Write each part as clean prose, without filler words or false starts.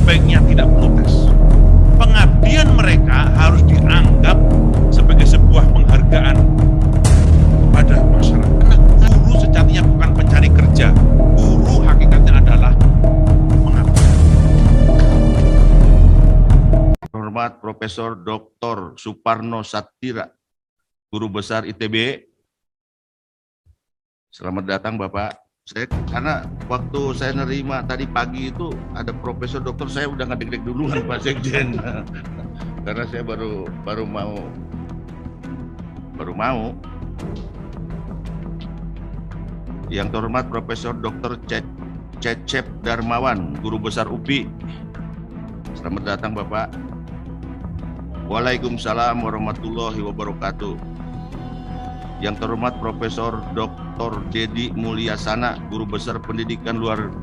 sebaiknya tidak perlu tes. Pengabdian mereka harus dianggap sebagai sebuah penghargaan kepada masyarakat. Guru sejatinya bukan pencari kerja. Guru hakikatnya adalah pengabdi. Hormat Profesor Dr. Suparno Sattira, Guru Besar ITB. Selamat datang Bapak. Karena waktu saya nerima tadi pagi itu ada Profesor Doktor, saya udah ngedek-dek duluan Pak Sekjen. Karena saya baru mau. Yang terhormat Profesor Dr. Cecep Darmawan, Guru Besar UPI. Selamat datang Bapak. Waalaikumsalam warahmatullahi wabarakatuh. Yang terhormat Profesor Dr. Dedi Mulyasana, Guru Besar Pendidikan Luar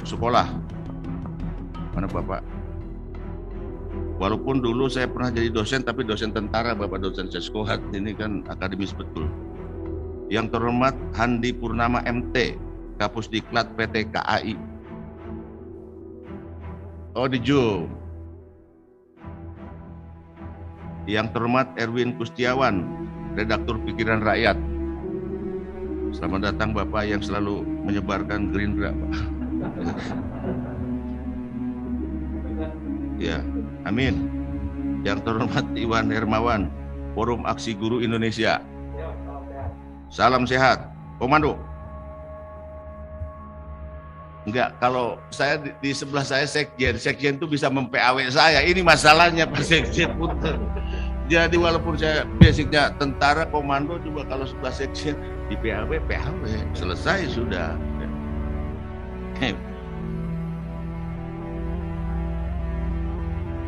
Sekolah. Mana Bapak? Walaupun dulu saya pernah jadi dosen, tapi dosen tentara, Bapak dosen seskohat, ini kan akademis betul. Yang terhormat Handi Purnama MT, Kapusdiklat PT KAI. Oh, di Zoom. Yang terhormat Erwin Kustiawan, Redaktur Pikiran Rakyat. Selamat datang Bapak yang selalu menyebarkan Gerindra, Pak. Ya, amin. Yang terhormat Iwan Hermawan, Forum Aksi Guru Indonesia. Salam sehat, Komando. Enggak, kalau saya di sebelah saya Sekjen itu bisa mem-PAW saya. Ini masalahnya Pak Sekjen Puter. Jadi walaupun saya basicnya tentara komando, juga kalau sebelah Sekjen di PAW, selesai sudah.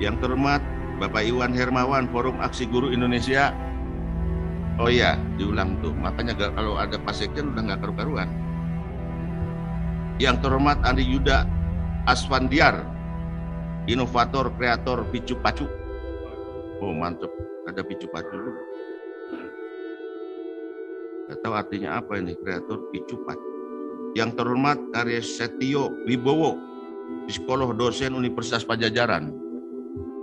Yang terhormat Bapak Iwan Hermawan, Forum Aksi Guru Indonesia. Oh iya, diulang tuh. Makanya kalau ada Pak Sekjen udah nggak karu-karuan. Yang terhormat Andi Yuda Asfandiar, inovator kreator picu pacu. Oh mantep, ada picu pacu dulu. Gak tahu artinya apa ini, kreator picu pacu. Yang terhormat Karya Setio Wibowo, psikolog dosen Universitas Pajajaran.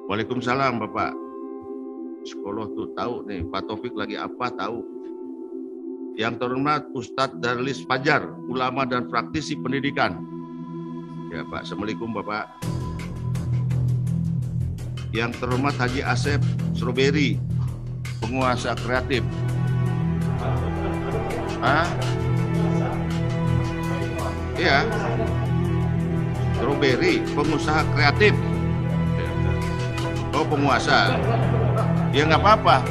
Waalaikumsalam Bapak. Psikolog tuh tahu nih, Pak Taufik lagi apa tahu. Yang terhormat Ustadz Darlis Fajar, ulama dan praktisi pendidikan. Ya Pak, Assalamualaikum Bapak. Yang terhormat Haji Asep Strawberry, penguasa kreatif. Iya, Strawberry, pengusaha kreatif. Oh penguasa, ya nggak apa-apa.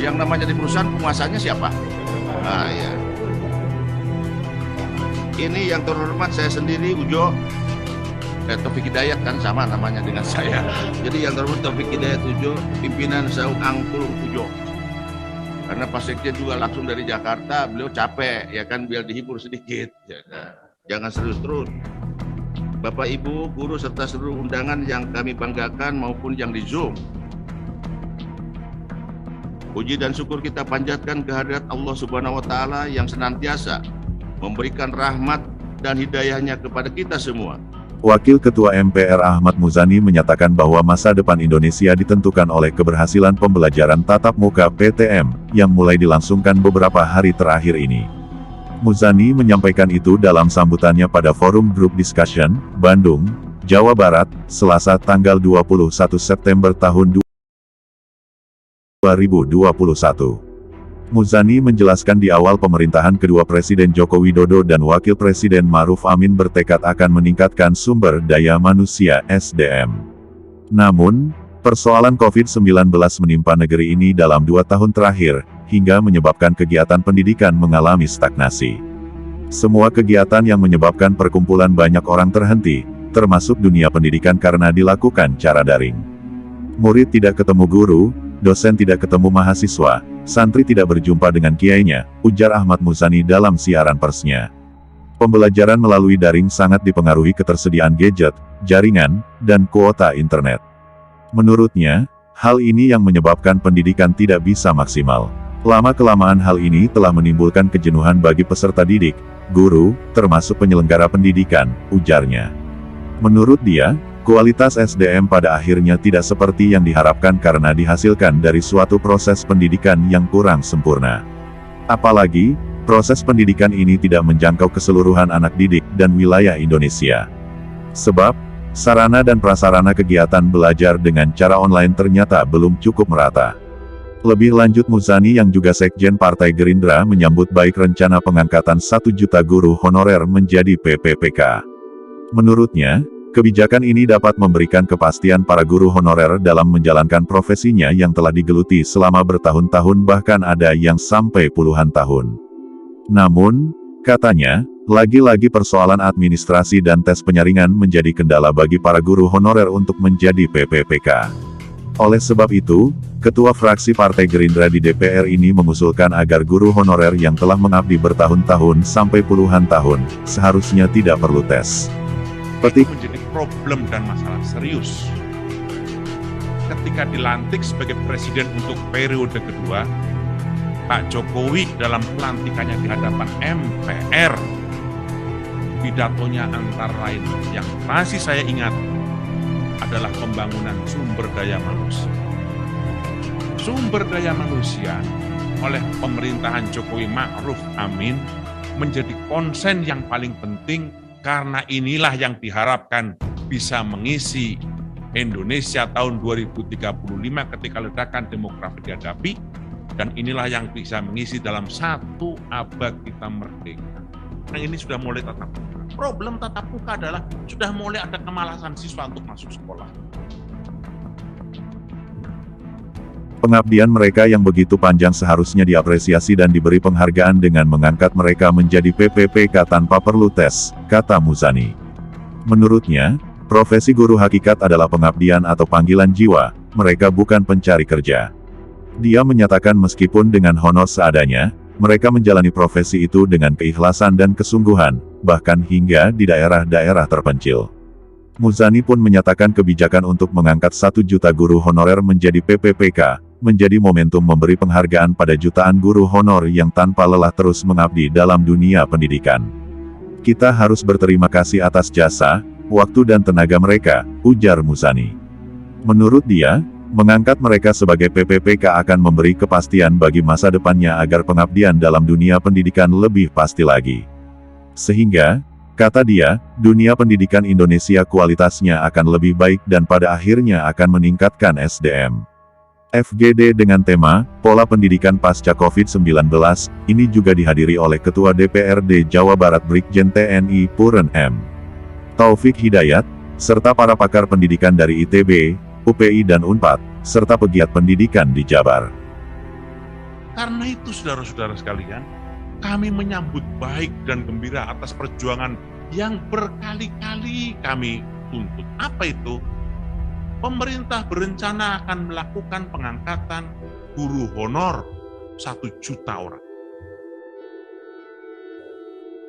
Yang namanya di perusahaan penguasanya siapa? Ah ya. Ini yang terhormat saya sendiri Ujo. Taufik Hidayat kan sama namanya dengan saya. Jadi yang terhormat Taufik Hidayat Ujo, pimpinan Saung Angkul Ujo. Karena Pak Sekjen juga langsung dari Jakarta, beliau capek ya kan, biar dihibur sedikit. Jangan serius terus. Bapak Ibu, guru serta seluruh undangan yang kami banggakan maupun yang di Zoom. Puji dan syukur kita panjatkan kehadirat Allah Subhanahu wa Ta'ala yang senantiasa memberikan rahmat dan hidayahnya kepada kita semua. Wakil Ketua MPR Ahmad Muzani menyatakan bahwa masa depan Indonesia ditentukan oleh keberhasilan pembelajaran tatap muka PTM, yang mulai dilangsungkan beberapa hari terakhir ini. Muzani menyampaikan itu dalam sambutannya pada Forum Group Discussion, Bandung, Jawa Barat, Selasa tanggal 21 September tahun 2021. Muzani menjelaskan di awal pemerintahan kedua Presiden Joko Widodo dan Wakil Presiden Ma'ruf Amin bertekad akan meningkatkan sumber daya manusia (SDM). Namun, persoalan COVID-19 menimpa negeri ini dalam 2 tahun terakhir, hingga menyebabkan kegiatan pendidikan mengalami stagnasi. Semua kegiatan yang menyebabkan perkumpulan banyak orang terhenti, termasuk dunia pendidikan karena dilakukan cara daring. Murid tidak ketemu guru, dosen tidak ketemu mahasiswa, santri tidak berjumpa dengan kiainya, ujar Ahmad Muzani dalam siaran persnya. Pembelajaran melalui daring sangat dipengaruhi ketersediaan gadget, jaringan, dan kuota internet. Menurutnya, hal ini yang menyebabkan pendidikan tidak bisa maksimal. Lama-kelamaan hal ini telah menimbulkan kejenuhan bagi peserta didik, guru, termasuk penyelenggara pendidikan, ujarnya. Menurut dia, Kualitas SDM pada akhirnya tidak seperti yang diharapkan karena dihasilkan dari suatu proses pendidikan yang kurang sempurna. Apalagi, proses pendidikan ini tidak menjangkau keseluruhan anak didik dan wilayah Indonesia. Sebab, sarana dan prasarana kegiatan belajar dengan cara online ternyata belum cukup merata. Lebih lanjut, Muzani yang juga Sekjen Partai Gerindra menyambut baik rencana pengangkatan 1 juta guru honorer menjadi PPPK. Menurutnya, kebijakan ini dapat memberikan kepastian para guru honorer dalam menjalankan profesinya yang telah digeluti selama bertahun-tahun, bahkan ada yang sampai puluhan tahun. Namun, katanya, lagi-lagi persoalan administrasi dan tes penyaringan menjadi kendala bagi para guru honorer untuk menjadi PPPK. Oleh sebab itu, Ketua Fraksi Partai Gerindra di DPR ini mengusulkan agar guru honorer yang telah mengabdi bertahun-tahun sampai puluhan tahun, seharusnya tidak perlu tes. Itu menjadi problem dan masalah serius. Ketika dilantik sebagai presiden untuk periode kedua, Pak Jokowi dalam pelantikannya di hadapan MPR, pidatonya antara lain yang masih saya ingat adalah pembangunan sumber daya manusia. Sumber daya manusia oleh pemerintahan Jokowi Ma'ruf Amin menjadi konsen yang paling penting karena inilah yang diharapkan bisa mengisi Indonesia tahun 2035 ketika ledakan demografi dihadapi, dan inilah yang bisa mengisi dalam 1 abad kita merdeka. Nah, ini sudah mulai tatap muka. Problem tatap muka adalah sudah mulai ada kemalasan siswa untuk masuk sekolah. Pengabdian mereka yang begitu panjang seharusnya diapresiasi dan diberi penghargaan dengan mengangkat mereka menjadi PPPK tanpa perlu tes, kata Muzani. Menurutnya, profesi guru hakikat adalah pengabdian atau panggilan jiwa, mereka bukan pencari kerja. Dia menyatakan meskipun dengan honor seadanya, mereka menjalani profesi itu dengan keikhlasan dan kesungguhan, bahkan hingga di daerah-daerah terpencil. Muzani pun menyatakan kebijakan untuk mengangkat 1 juta guru honorer menjadi PPPK, menjadi momentum memberi penghargaan pada jutaan guru honor yang tanpa lelah terus mengabdi dalam dunia pendidikan. Kita harus berterima kasih atas jasa, waktu dan tenaga mereka, ujar Muzani. Menurut dia, mengangkat mereka sebagai PPPK akan memberi kepastian bagi masa depannya agar pengabdian dalam dunia pendidikan lebih pasti lagi. Sehingga, kata dia, dunia pendidikan Indonesia kualitasnya akan lebih baik dan pada akhirnya akan meningkatkan SDM. FGD dengan tema, Pola Pendidikan Pasca COVID-19, ini juga dihadiri oleh Ketua DPRD Jawa Barat Brigjen TNI Puren M. Taufik Hidayat, serta para pakar pendidikan dari ITB, UPI dan UNPAD, serta pegiat pendidikan di Jabar. Karena itu saudara-saudara sekalian, kami menyambut baik dan gembira atas perjuangan yang berkali-kali kami tuntut. Apa itu? Pemerintah berencana akan melakukan pengangkatan guru honor 1 juta orang.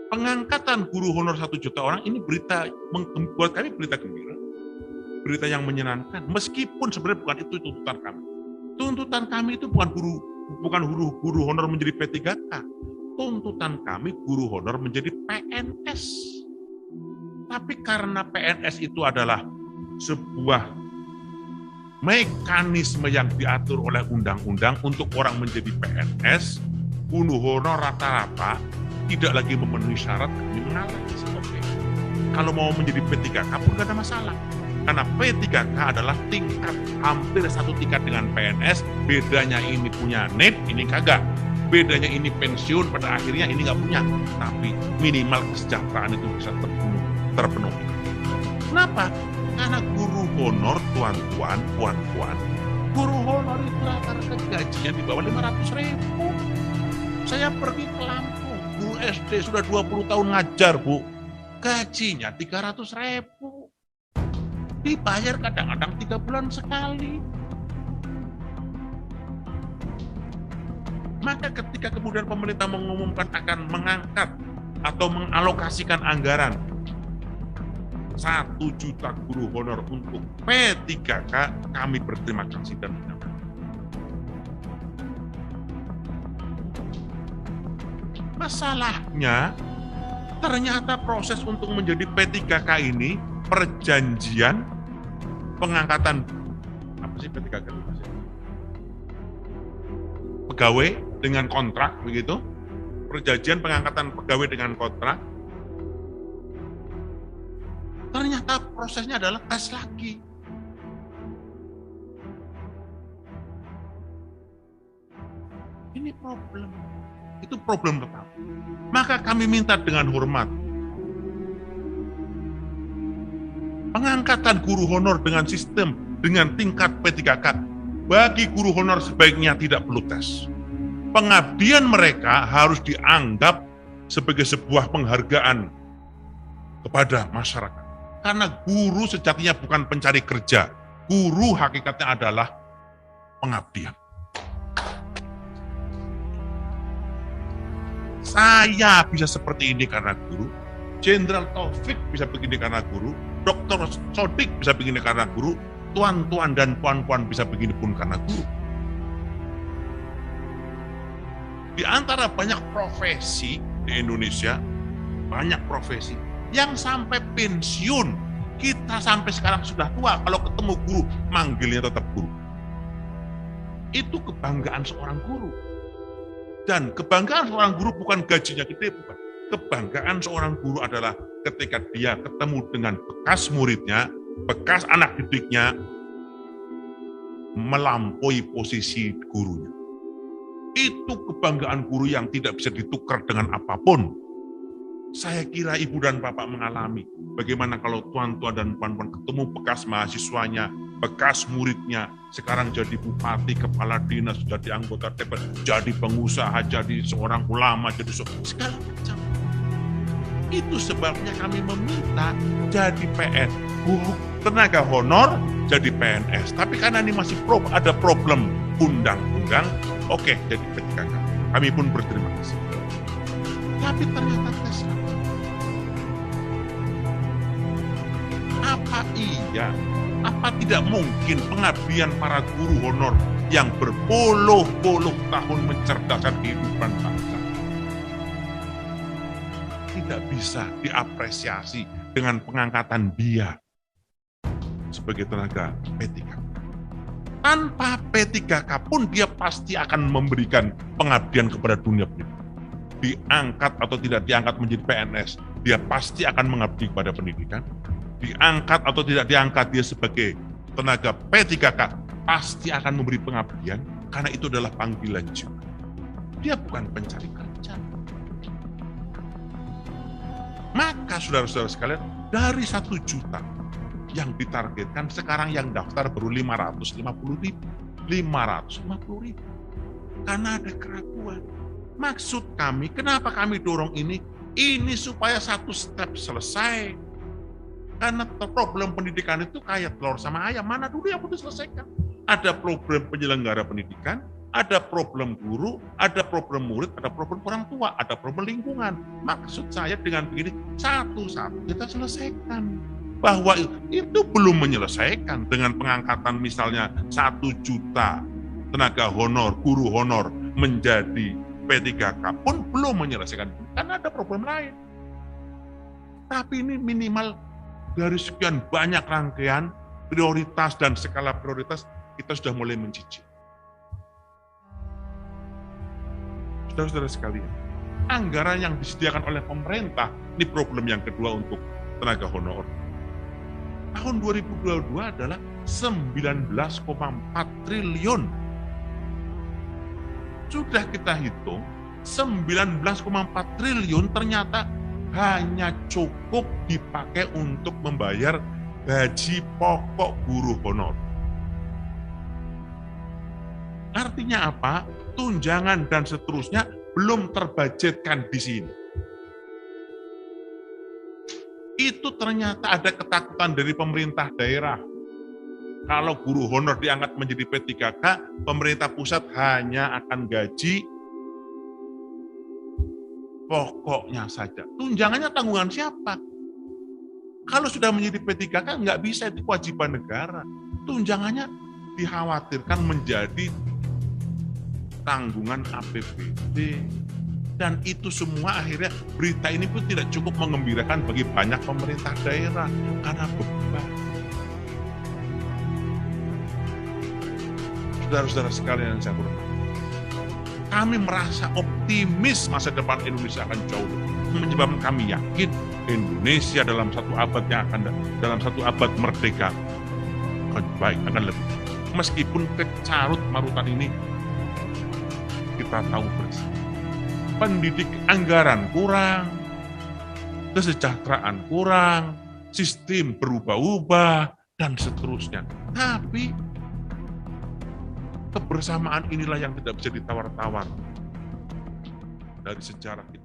Pengangkatan guru honor 1 juta orang ini buat kami berita gembira. Berita yang menyenangkan, meskipun sebenarnya bukan itu tuntutan kami. Tuntutan kami itu bukan guru honor menjadi P3K. Tuntutan kami guru honor menjadi PNS. Tapi karena PNS itu adalah sebuah mekanisme yang diatur oleh undang-undang untuk orang menjadi PNS, guru honor rata-rata tidak lagi memenuhi syarat, kami mengalah. Oke. Kalau mau menjadi P3K pun tidak ada masalah. Karena P3K adalah tingkat hampir satu tingkat dengan PNS, bedanya ini punya NIP, ini kagak. Bedanya ini pensiun, pada akhirnya ini nggak punya. Tapi minimal kesejahteraan itu bisa terpenuhi. Kenapa? Karena guru honor, tuan-tuan, puan-puan, guru honor itu rata-rata gajinya di bawah 500.000. Saya pergi ke Lampung, guru SD sudah 20 tahun ngajar, Bu. Gajinya 300.000. Dibayar kadang-kadang 3 bulan sekali. Maka ketika kemudian pemerintah mengumumkan akan mengangkat atau mengalokasikan anggaran 1 juta guru honor untuk P3K, kami berterima kasih dan menyampaikan. Masalahnya, ternyata proses untuk menjadi P3K ini perjanjian pengangkatan apa sih P3K itu? Pegawai dengan kontrak begitu, perjanjian pengangkatan pegawai dengan kontrak. Ternyata prosesnya adalah tes lagi. Ini problem. Itu problem pertama. Maka kami minta dengan hormat, pengangkatan guru honor dengan sistem, dengan tingkat P3K, bagi guru honor sebaiknya tidak perlu tes. Pengabdian mereka harus dianggap sebagai sebuah penghargaan kepada masyarakat. Karena guru sejatinya bukan pencari kerja. Guru hakikatnya adalah pengabdian. Saya bisa seperti ini karena guru, Jenderal Taufik bisa begini karena guru, Dr. Sodik bisa begini karena guru, tuan-tuan dan puan-puan bisa begini pun karena guru. Di antara banyak profesi di Indonesia, banyak profesi yang sampai pensiun, kita sampai sekarang sudah tua, kalau ketemu guru, manggilnya tetap guru. Itu kebanggaan seorang guru. Dan kebanggaan seorang guru bukan gajinya gede, bukan. Kebanggaan seorang guru adalah ketika dia ketemu dengan bekas muridnya, bekas anak didiknya, melampaui posisi gurunya. Itu kebanggaan guru yang tidak bisa ditukar dengan apapun. Saya kira ibu dan bapak mengalami bagaimana kalau tuan-tuan dan puan-puan ketemu bekas mahasiswanya, bekas muridnya, sekarang jadi bupati, kepala dinas, jadi anggota DPR, jadi pengusaha, jadi seorang ulama, jadi segala macam. Itu sebabnya kami meminta jadi PN, guru tenaga honor jadi PNS. Tapi karena ini masih ada problem undang-undang, oke, jadi P3K. Kami pun berterima kasih. Tapi ternyata tes apa iya? Apa tidak mungkin pengabdian para guru honor yang berpuluh-puluh tahun mencerdaskan kehidupan bangsa tidak bisa diapresiasi dengan pengangkatan dia sebagai tenaga P3K? Tanpa P3K pun dia pasti akan memberikan pengabdian kepada dunia pendidikan. Diangkat atau tidak diangkat menjadi PNS, dia pasti akan mengabdi kepada pendidikan. Diangkat atau tidak diangkat dia sebagai tenaga P3K, pasti akan memberi pengabdian, karena itu adalah panggilan jiwa. Dia bukan pencari kerja. Maka saudara-saudara sekalian, dari 1 juta yang ditargetkan, sekarang yang daftar baru 550.000. 550.000. Karena ada keraguan. Maksud kami, kenapa kami dorong ini? Ini supaya 1 step selesai. Karena problem pendidikan itu kayak telur sama ayam, mana dulu yang perlu diselesaikan? Ada problem penyelenggara pendidikan, ada problem guru, ada problem murid, ada problem orang tua, ada problem lingkungan. Maksud saya dengan begini, satu-satu kita selesaikan. Bahwa itu belum menyelesaikan dengan pengangkatan misalnya 1 juta tenaga honor, guru honor menjadi P3K pun belum menyelesaikan, karena ada problem lain. Tapi ini minimal dari sekian banyak rangkaian prioritas dan skala prioritas, kita sudah mulai mencicil. Saudara-saudara sekalian, anggaran yang disediakan oleh pemerintah, ini problem yang kedua untuk tenaga honor. Tahun 2022 adalah 19,4 triliun. Sudah kita hitung, 19,4 triliun ternyata hanya cukup dipakai untuk membayar gaji pokok guru honor. Artinya apa? Tunjangan dan seterusnya belum terbudgetkan di sini. Itu ternyata ada ketakutan dari pemerintah daerah. Kalau guru honor diangkat menjadi P3K, pemerintah pusat hanya akan gaji pokoknya saja. Tunjangannya tanggungan siapa? Kalau sudah menjadi P3K nggak bisa, itu kewajiban negara. Tunjangannya dikhawatirkan menjadi tanggungan APBD. Dan itu semua akhirnya berita ini pun tidak cukup mengembirakan bagi banyak pemerintah daerah karena beban. Saudara-saudara sekalian yang saya hormati, kami merasa optimis masa depan Indonesia akan jauh menyebabkan kami yakin Indonesia dalam satu abad yang akan dalam satu abad merdeka akan baik, akan lebih. Meskipun kecarut marutan ini kita tahu bersama. Pendidik anggaran kurang, kesejahteraan kurang, sistem berubah-ubah, dan seterusnya. Tapi kebersamaan inilah yang tidak bisa ditawar-tawar dari sejarah kita.